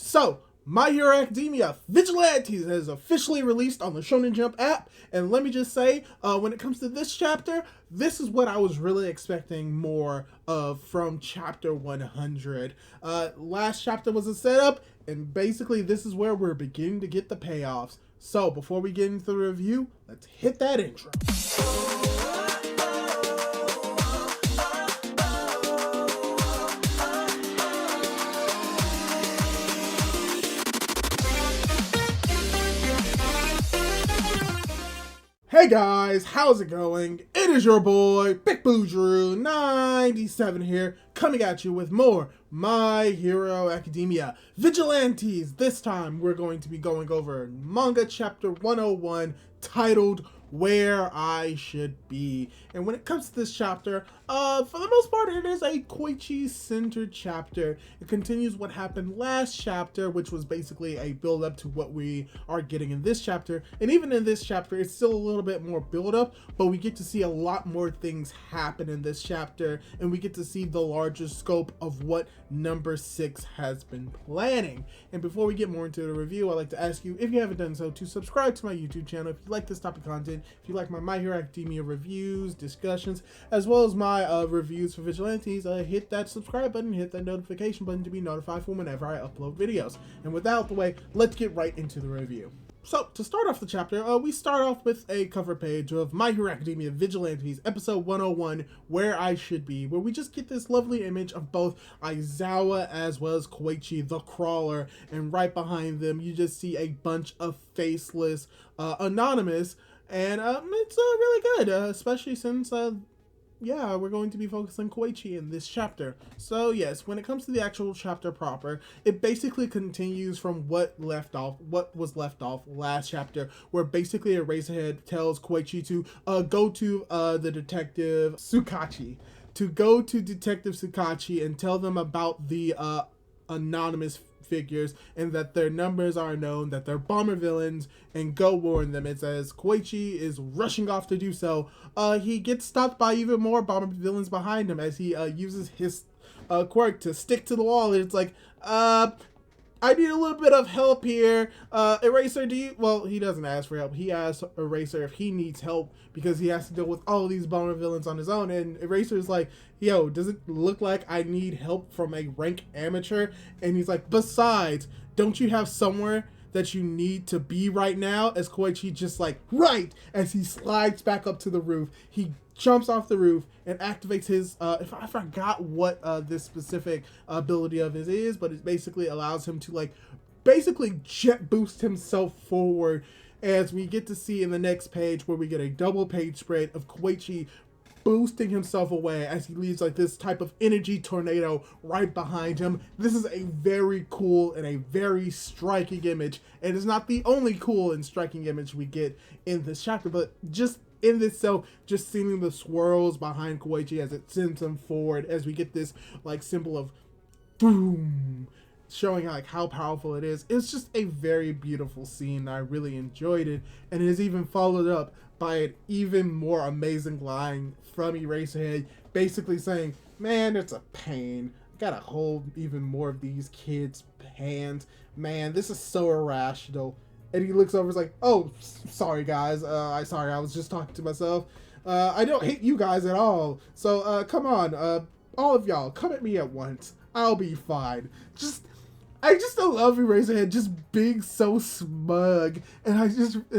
So, My Hero Academia Vigilantes has officially released on the Shonen Jump app, and let me just say, when it comes to this chapter, this is what I was really expecting more of from chapter 100. Last chapter was a setup, and basically this is where we're beginning to get the payoffs. So, before we get into the review, let's hit that intro. Hey guys, how's it going? It is your boy, Big Boojru 97 here, coming at you with more My Hero Academia Vigilantes. This time we're going to be going over Manga Chapter 101, titled Where I Should Be. And when it comes to this chapter, for the most part, it is a Koichi-centered chapter. It continues what happened last chapter, which was basically a build-up to what we are getting in this chapter. And even in this chapter, it's still a little bit more build-up, but we get to see a lot more things happen in this chapter, and we get to see the larger scope of what number 6 has been planning. And before we get more into the review, I'd like to ask you, if you haven't done so, to subscribe to my YouTube channel if you like this type of content, if you like my Hero Academia reviews, discussions, as well as my reviews for Vigilantes. Hit that subscribe button, hit that notification button to be notified for whenever I upload videos. And with that out the way, let's get right into the review. So, to start off the chapter, we start off with a cover page of My Hero Academia Vigilantes, episode 101, Where I Should Be, where we just get this lovely image of both Aizawa as well as Koichi, the crawler, and right behind them, you just see a bunch of faceless, anonymous, and it's really good, especially since yeah, we're going to be focusing on Koichi in this chapter. So yes, when it comes to the actual chapter proper, it basically continues from what was left off last chapter, where basically Eraserhead tells Koichi to go to the detective Tsukachi, and tell them about the anonymous figures, and that their numbers are known, that they're bomber villains, and go warn them. It's as Koichi is rushing off to do so, he gets stopped by even more bomber villains behind him as he uses his quirk to stick to the wall, and it's like, I need a little bit of help here. Eraser, well, he doesn't ask for help. He asks Eraser if he needs help because he has to deal with all of these bomber villains on his own. And Eraser is like, yo, does it look like I need help from a rank amateur? And he's like, besides, don't you have somewhere that you need to be right now? As Koichi just like, right, as he slides back up to the roof, he jumps off the roof and activates his, if I forgot what this specific ability of his is, but it basically allows him to like, basically jet boost himself forward, as we get to see in the next page where we get a double page spread of Koichi boosting himself away as he leaves like this type of energy tornado right behind him. This is a very cool and a very striking image, and it's not the only cool and striking image we get in this chapter, but just in itself, just seeing the swirls behind Koichi as it sends him forward, as we get this like symbol of boom, showing like how powerful it is. It's just a very beautiful scene. I really enjoyed it, and it is even followed up by an even more amazing line from Eraserhead, basically saying, man, it's a pain. I gotta hold even more of these kids' hands. Man, this is so irrational. And he looks over and is like, oh, sorry guys, I was just talking to myself. I don't hate you guys at all. So come on, all of y'all, come at me at once. I'll be fine. I just love Eraserhead just being so smug, and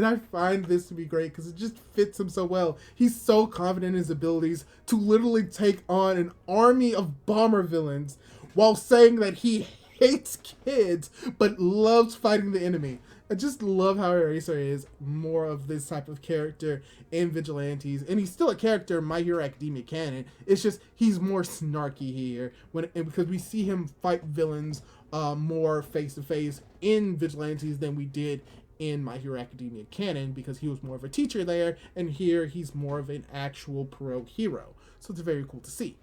I find this to be great because it just fits him so well. He's so confident in his abilities to literally take on an army of bomber villains while saying that he hates kids but loves fighting the enemy. I just love how Eraser is more of this type of character in Vigilantes, and he's still a character in My Hero Academia canon. It's just he's more snarky here because we see him fight villains more face to face in Vigilantes than we did in My Hero Academia canon, because he was more of a teacher there, and here he's more of an actual pro hero. So it's very cool to see.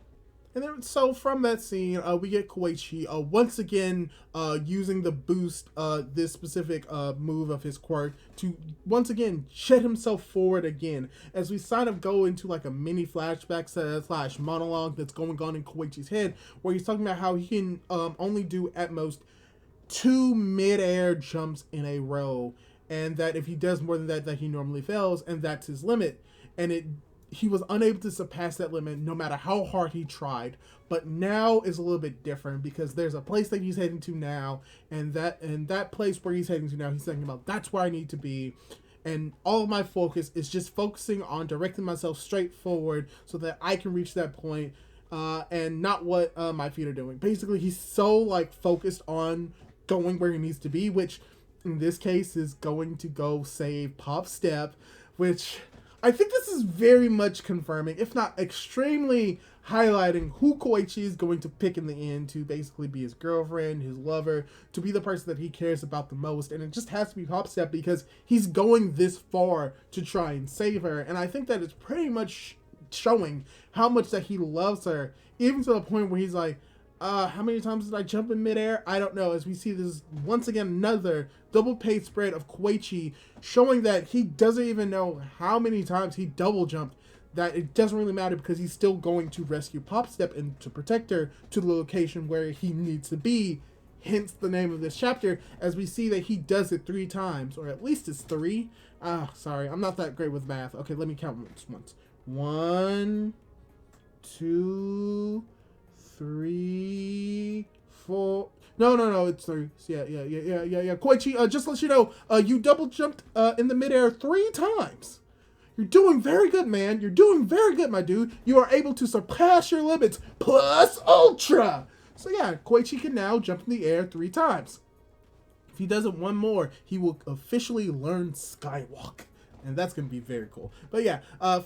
And then, so from that scene, we get Koichi once again using the boost, this specific move of his quirk, to once again jet himself forward again, as we kind of go into like a mini flashback slash monologue that's going on in Koichi's head, where he's talking about how he can only do at most 2 mid-air jumps in a row, and that if he does more than that he normally fails, and that's his limit. And he was unable to surpass that limit no matter how hard he tried. But now is a little bit different because there's a place that he's heading to now, and that place where he's heading to now, he's thinking about, that's where I need to be. And all of my focus is just focusing on directing myself straight forward so that I can reach that point, and not what my feet are doing. Basically, he's so like focused on going where he needs to be, which in this case is going to go save Pop Step, which I think this is very much confirming, if not extremely highlighting, who Koichi is going to pick in the end to basically be his girlfriend, his lover, to be the person that he cares about the most. And it just has to be Pop Step because he's going this far to try and save her. And I think that it's pretty much showing how much that he loves her, even to the point where he's like, how many times did I jump in midair? I don't know. As we see this once again, another double page spread of Koichi showing that he doesn't even know how many times he double jumped, that it doesn't really matter because he's still going to rescue Pop Step and to protect her to the location where he needs to be. Hence the name of this chapter, as we see that he does it 3 times, or at least it's 3. Sorry, I'm not that great with math. Okay, let me count once. 1, 2, 3, 4. No, it's 3. Yeah. Koichi, just to let you know, you double jumped in the midair 3 times. You're doing very good, man. You're doing very good, my dude. You are able to surpass your limits plus ultra. So yeah, Koichi can now jump in the air 3 times. If he does it one more, he will officially learn Skywalk. And that's going to be very cool. But yeah,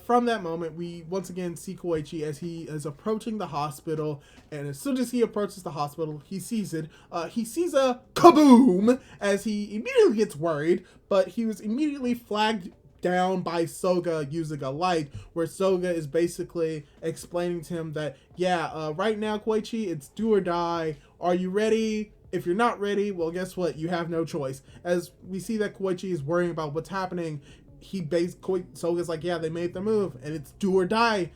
from that moment, we once again see Koichi as he is approaching the hospital. And as soon as he approaches the hospital, he sees it. He sees a kaboom as he immediately gets worried. But he was immediately flagged down by Soga using a light, where Soga is basically explaining to him that, yeah, right now, Koichi, it's do or die. Are you ready? If you're not ready, well, guess what? You have no choice. As we see that Koichi is worrying about what's happening, Soga's like, yeah, they made the move, and it's do or die.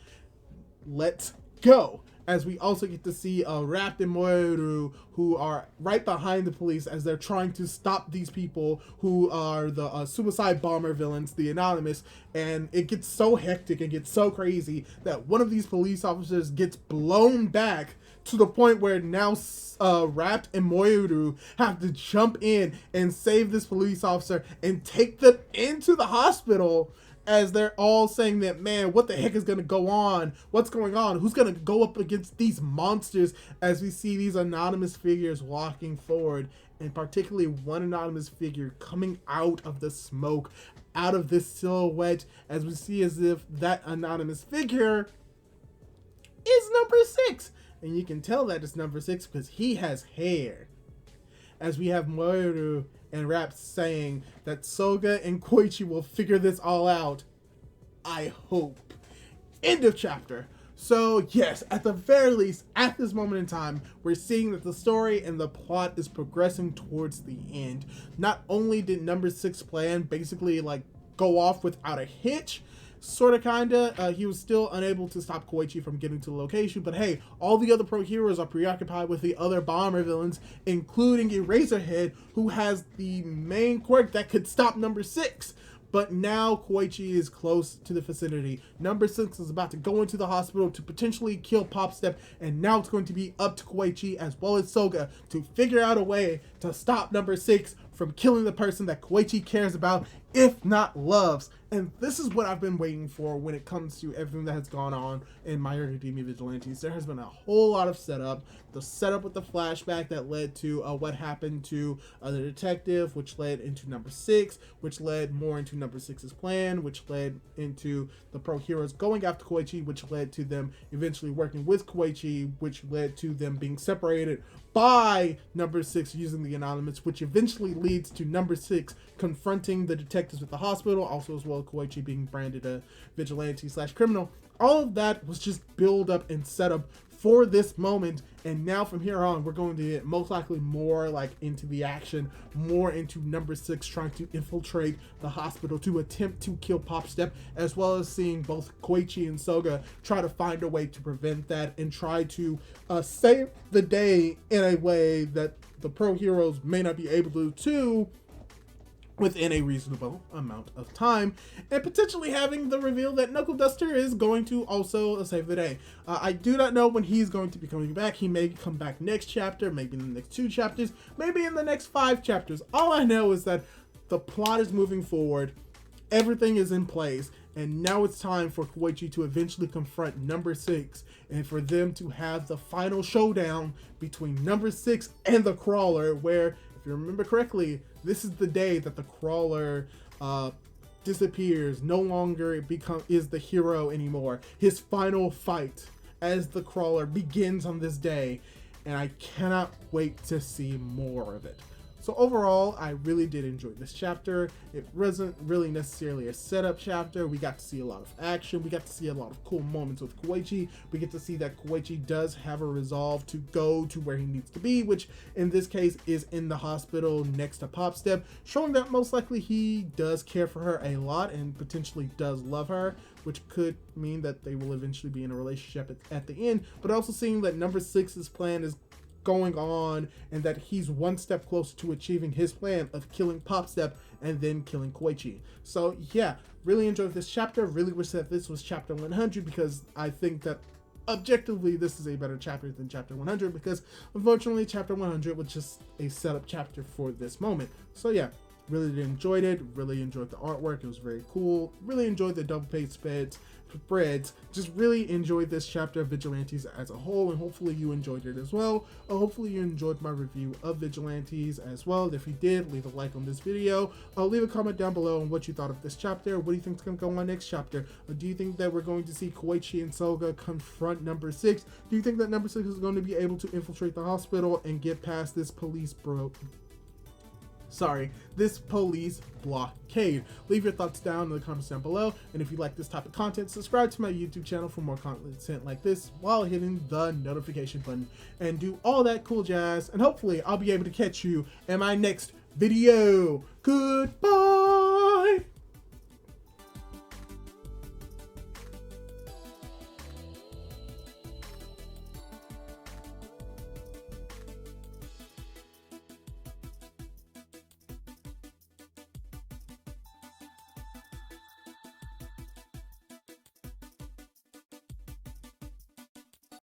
Let's go. As we also get to see Rapt and Moeru, who are right behind the police as they're trying to stop these people who are the suicide bomber villains, the Anonymous. And it gets so hectic and gets so crazy that one of these police officers gets blown back to the point where now Rapt and Moeru have to jump in and save this police officer and take them into the hospital, as they're all saying that, man, what the heck is going to go on? What's going on? Who's going to go up against these monsters? As we see these anonymous figures walking forward, and particularly one anonymous figure coming out of the smoke, out of this silhouette, as we see as if that anonymous figure is number 6. And you can tell that it's number 6 because he has hair. As we have Moeru and Rapt saying that Soga and Koichi will figure this all out. I hope. End of chapter. So yes, at the very least, at this moment in time, we're seeing that the story and the plot is progressing towards the end. Not only did number 6 plan basically like go off without a hitch, sorta kinda, he was still unable to stop Koichi from getting to the location, but hey, all the other pro heroes are preoccupied with the other bomber villains, including Eraserhead, who has the main quirk that could stop number 6. But now Koichi is close to the vicinity. Number 6 is about to go into the hospital to potentially kill Pop Step, and now it's going to be up to Koichi as well as Soga to figure out a way to stop number 6 from killing the person that Koichi cares about, if not loves. And this is what I've been waiting for when it comes to everything that has gone on in My Hero Academia Vigilantes. There has been a whole lot of setup. The setup with the flashback that led to what happened to the detective, which led into number 6, which led more into number 6's plan, which led into the pro heroes going after Koichi, which led to them eventually working with Koichi, which led to them being separated by number 6 using the Anonymous, which eventually leads to number 6 confronting the detectives at the hospital, also as well as Koichi being branded a vigilante/criminal. All of that was just build up and set up for this moment, and now from here on we're going to get most likely more like into the action, more into number 6 trying to infiltrate the hospital to attempt to kill Pop Step, as well as seeing both Koichi and Soga try to find a way to prevent that and try to save the day in a way that the pro heroes may not be able to too within a reasonable amount of time, and potentially having the reveal that Knuckle Duster is going to also save the day. I do not know when he's going to be coming back. He may come back next chapter, maybe in the next 2 chapters, maybe in the next 5 chapters. All I know is that the plot is moving forward, everything is in place, and now it's time for Koichi to eventually confront number 6, and for them to have the final showdown between number 6 and the Crawler, where, if you remember correctly, this is the day that the Crawler disappears, no longer is the hero anymore. His final fight as the Crawler begins on this day, and I cannot wait to see more of it. So overall, I really did enjoy this chapter. It wasn't really necessarily a setup chapter. We got to see a lot of action. We got to see a lot of cool moments with Koichi. We get to see that Koichi does have a resolve to go to where he needs to be, which in this case is in the hospital next to Popstep, showing that most likely he does care for her a lot and potentially does love her, which could mean that they will eventually be in a relationship at the end, but also seeing that number 6's plan is going on and that he's one step closer to achieving his plan of killing Popstep and then killing Koichi. So yeah, really enjoyed this chapter. Really wish that this was chapter 100, because I think that objectively this is a better chapter than chapter 100, because unfortunately chapter 100 was just a setup chapter for this moment. So yeah, really enjoyed it. Really enjoyed the artwork. It was very cool. Really enjoyed the double page spreads. Just really enjoyed this chapter of Vigilantes as a whole, and hopefully you enjoyed it as well. Hopefully you enjoyed my review of Vigilantes as well. If you did, leave a like on this video. Leave a comment down below on what you thought of this chapter. What do you think is going to go on next chapter? Do you think that we're going to see Koichi and Soga confront number 6? Do you think that number 6 is going to be able to infiltrate the hospital and get past this police blockade? Leave your thoughts down in the comments down below, and if you like this type of content, subscribe to my YouTube channel for more content like this while hitting the notification button, and do all that cool jazz, and hopefully I'll be able to catch you in my next video. Goodbye.